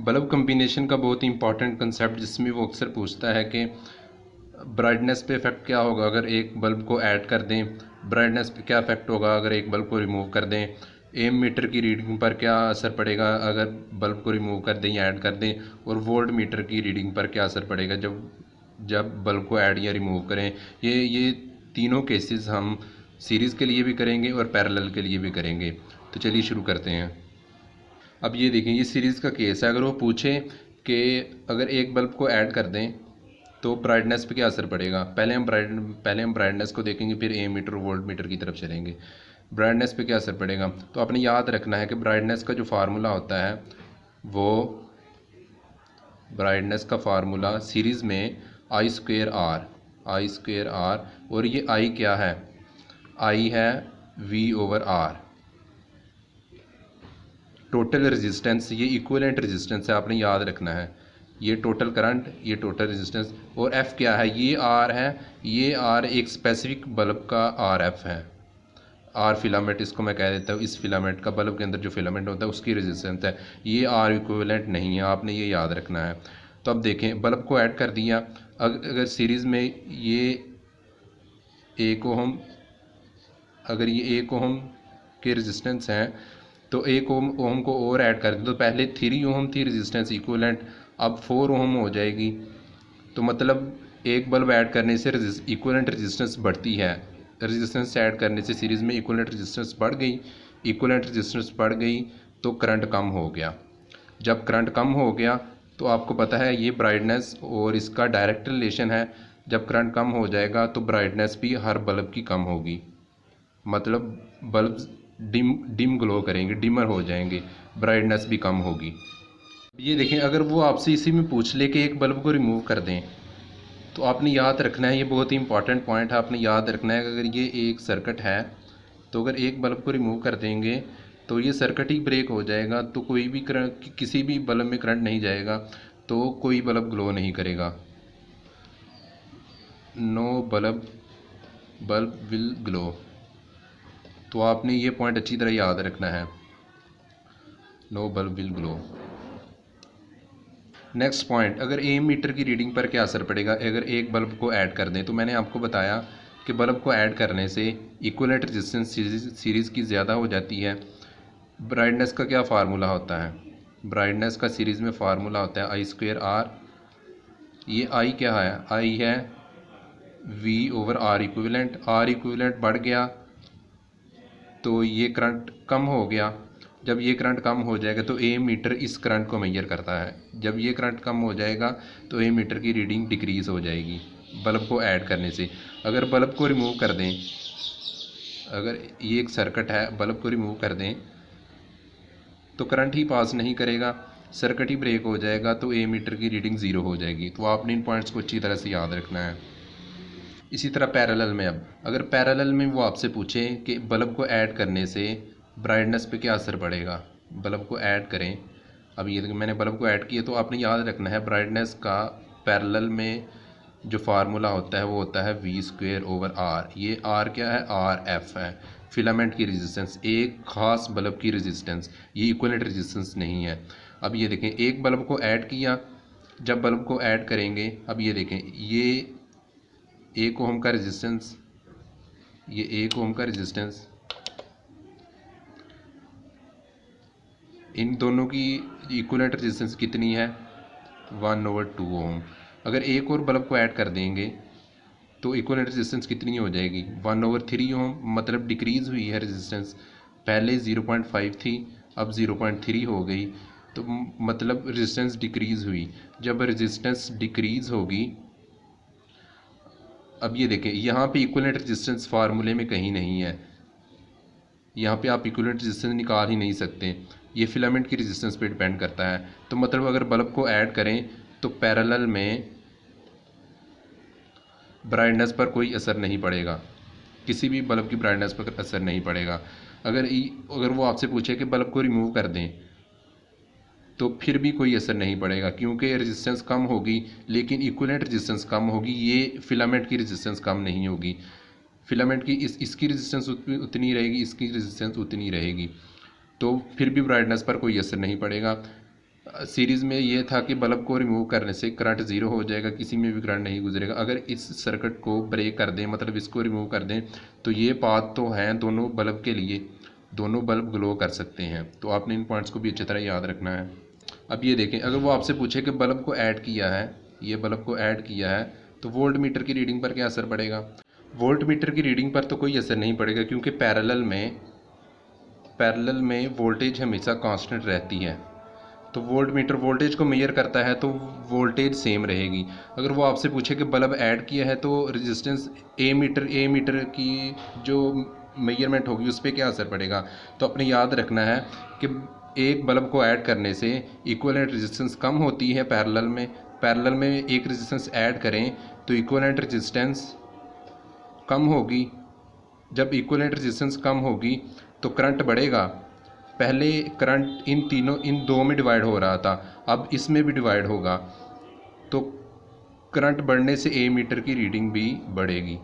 Bulb combination का बहुत ही important concept जिसमें वो अक्सर पूछता है कि ब्राइटनेस पे इफ़ेक्ट क्या होगा अगर एक बल्ब को ऐड कर दें, ब्राइटनेस पे क्या इफ़ेक्ट होगा अगर एक बल्ब को रिमूव कर दें, एम मीटर की रीडिंग पर क्या असर पड़ेगा अगर बल्ब को रिमूव कर दें या ऐड कर दें, और वोल्ट मीटर की रीडिंग पर क्या असर पड़ेगा जब जब बल्ब को ऐड या रिमूव करें। ये तीनों केसेस हम सीरीज़ के लिए भी करेंगे और पैरेलल के लिए भी करेंगे। तो चलिए शुरू करते हैं। अब ये देखें, ये सीरीज़ का केस है। अगर वो पूछे कि अगर एक बल्ब को ऐड कर दें तो ब्राइटनेस पे क्या असर पड़ेगा, पहले हम ब्राइटनेस को देखेंगे, फिर ए मीटर वोल्ट मीटर की तरफ चलेंगे। ब्राइटनेस पे क्या असर पड़ेगा, तो आपने याद रखना है कि ब्राइटनेस का जो फार्मूला होता है वो ब्राइटनेस का फार्मूला सीरीज़ में आई स्क्वेयर आर, और ये आई क्या है, आई है V over R. Total resistance, ये इक्विवेलेंट रेजिस्टेंस है, आपने याद रखना है। ये टोटल करंट, ये टोटल रेजिस्टेंस, और एफ़ क्या है, ये आर है। ये आर एक स्पेसिफिक बल्ब का आर एफ है। आर फिलामेंट इसको मैं कह देता हूँ, इस फिलामेंट का, बल्ब के अंदर जो फिलामेंट होता है उसकी रेजिस्टेंस है। ये आर इक्विवेलेंट नहीं है, आपने ये याद रखना है। तो अब देखें, बल्ब को ऐड कर दिया, अगर सीरीज़ में ये 1 ओम, अगर ये 1 ओम के रेजिस्टेंस हैं तो 1 ओम को और ऐड कर दें, तो पहले 3 ओम थी रेजिस्टेंस इक्विवेलेंट, अब 4 ओम हो जाएगी। तो मतलब एक बल्ब ऐड करने से इक्विवेलेंट रेजिस्टेंस बढ़ती है। रेजिस्टेंस ऐड करने से सीरीज़ में इक्विवेलेंट रेजिस्टेंस बढ़ गई, इक्विवेलेंट रेजिस्टेंस बढ़ गई तो करंट कम हो गया। जब करंट कम हो गया तो आपको पता है ये ब्राइटनेस और इसका डायरेक्ट रिलेशन है। जब करंट कम हो जाएगा तो ब्राइटनेस भी हर बल्ब की कम होगी, मतलब बल्ब डिम ग्लो करेंगे, डिमर हो जाएंगे, ब्राइटनेस भी कम होगी। ये देखें, अगर वो आपसे इसी में पूछ ले कि एक बल्ब को रिमूव कर दें, तो आपने याद रखना है, ये बहुत ही इंपॉर्टेंट पॉइंट है, आपने याद रखना है कि अगर ये एक सर्किट है तो अगर एक बल्ब को रिमूव कर देंगे तो ये सर्किट ही ब्रेक हो जाएगा, तो कोई भी करंट, किसी भी बल्ब में करंट नहीं जाएगा, तो कोई बल्ब ग्लो नहीं करेगा। No bulb will glow. तो आपने ये पॉइंट अच्छी तरह याद रखना है, no bulb will glow. Next point, अगर एम मीटर की रीडिंग पर क्या असर पड़ेगा अगर एक बल्ब को ऐड कर दें। तो मैंने आपको बताया कि बल्ब को ऐड करने से इक्विवेलेंट रेजिस्टेंस सीरीज़ की ज़्यादा हो जाती है। ब्राइटनेस का क्या फार्मूला होता है, ब्राइटनेस का सीरीज़ में फार्मूला होता है आई स्क्वेयर आर। ये आई क्या है, आई है V over R equivalent. R equivalent बढ़ गया तो ये करंट कम हो गया। जब ये करंट कम हो जाएगा तो ए मीटर इस करंट को मेजर करता है। जब ये करंट कम हो जाएगा तो ए मीटर की रीडिंग डिक्रीज़ हो जाएगी बल्ब को ऐड करने से। अगर बल्ब को रिमूव कर दें, अगर ये एक सर्किट है, बल्ब को रिमूव कर दें तो करंट ही पास नहीं करेगा, सर्किट ही ब्रेक हो जाएगा, तो ए मीटर की रीडिंग ज़ीरो हो जाएगी। तो आपने इन पॉइंट्स को अच्छी तरह से याद रखना है। इसी तरह पैरेलल में, अब अगर पैरेलल में वो आपसे पूछे कि बल्ब को ऐड करने से ब्राइटनेस पे क्या असर पड़ेगा, बल्ब को ऐड करें, अब ये मैंने बल्ब को ऐड किया, तो आपने याद रखना है ब्राइटनेस का पैरेलल में जो फार्मूला होता है वो होता है वी स्क्वेयर ओवर आर। ये आर क्या है, आर एफ है, फिलामेंट की रेजिस्टेंस, एक ख़ास बल्ब की रेजिस्टेंस, ये इक्विवेलेंट रेजिस्टेंस नहीं है। अब ये देखें, एक बल्ब को ऐड किया, जब बल्ब को ऐड करेंगे, अब ये देखें, ये 1 ओम का रेजिस्टेंस, ये 1 ओम का रेजिस्टेंस, इन दोनों की इक्विवेलेंट रेजिस्टेंस कितनी है, 1/2 ओम। अगर एक और बल्ब को ऐड कर देंगे तो इक्विवेलेंट रेजिस्टेंस कितनी हो जाएगी, 1/3 ओम, मतलब डिक्रीज़ हुई है रेजिस्टेंस। पहले 0.5 थी, अब 0.3 हो गई, तो मतलब रेजिस्टेंस डिक्रीज़ हुई। जब रेजिस्टेंस डिक्रीज़ होगी, अब ये देखें, यहाँ पे इक्विवेलेंट रेजिस्टेंस फार्मूले में कहीं नहीं है, यहाँ पे आप इक्विवेलेंट रेजिस्टेंस निकाल ही नहीं सकते, ये फिलामेंट की रेजिस्टेंस पे डिपेंड करता है। तो मतलब अगर बल्ब को ऐड करें तो पैरेलल में ब्राइटनेस पर कोई असर नहीं पड़ेगा, किसी भी बल्ब की ब्राइटनेस पर असर नहीं पड़ेगा। अगर वो आपसे पूछे कि बल्ब को रिमूव कर दें तो फिर भी कोई असर नहीं पड़ेगा, क्योंकि रेजिस्टेंस कम होगी लेकिन इक्विवेलेंट रेजिस्टेंस कम होगी, ये फिलामेंट की रेजिस्टेंस कम नहीं होगी। फिलामेंट की इसकी रेजिस्टेंस उतनी रहेगी, इसकी रेजिस्टेंस उतनी रहेगी, तो फिर भी ब्राइटनेस पर कोई असर नहीं पड़ेगा। सीरीज़ में ये था कि बल्ब को रिमूव करने से करंट ज़ीरो हो जाएगा, किसी में भी करंट नहीं गुजरेगा। अगर इस सर्किट को ब्रेक कर दें, मतलब इसको रिमूव कर दें, तो ये पाथ तो हैं दोनों बल्ब के लिए, दोनों बल्ब ग्लो कर सकते हैं। तो आपने इन पॉइंट्स को भी अच्छी तरह याद रखना है। अब ये देखें, अगर वो आपसे पूछे कि बल्ब को ऐड किया है, ये बल्ब को ऐड किया है, तो वोल्ट मीटर की रीडिंग पर क्या असर पड़ेगा? वोल्ट मीटर की रीडिंग पर तो कोई असर नहीं पड़ेगा, क्योंकि पैरेलल में वोल्टेज हमेशा कांस्टेंट रहती है। तो वोल्ट मीटर वोल्टेज को मेजर करता है, तो वोल्टेज सेम रहेगी। अगर वो आपसे पूछे कि बल्ब ऐड किया है, तो रेजिस्टेंस ए मीटर की जो मेजरमेंट होगी उस पर क्या असर पड़ेगा? तो अपने याद रखना है कि एक बल्ब को ऐड करने से इक्विवेलेंट रेजिस्टेंस कम होती है पैरेलल में एक रेजिस्टेंस ऐड करें तो इक्विवेलेंट रेजिस्टेंस कम होगी। जब इक्विवेलेंट रेजिस्टेंस कम होगी तो करंट बढ़ेगा। पहले करंट इन दो में डिवाइड हो रहा था, अब इसमें भी डिवाइड होगा, तो करंट बढ़ने से ए मीटर की रीडिंग भी बढ़ेगी।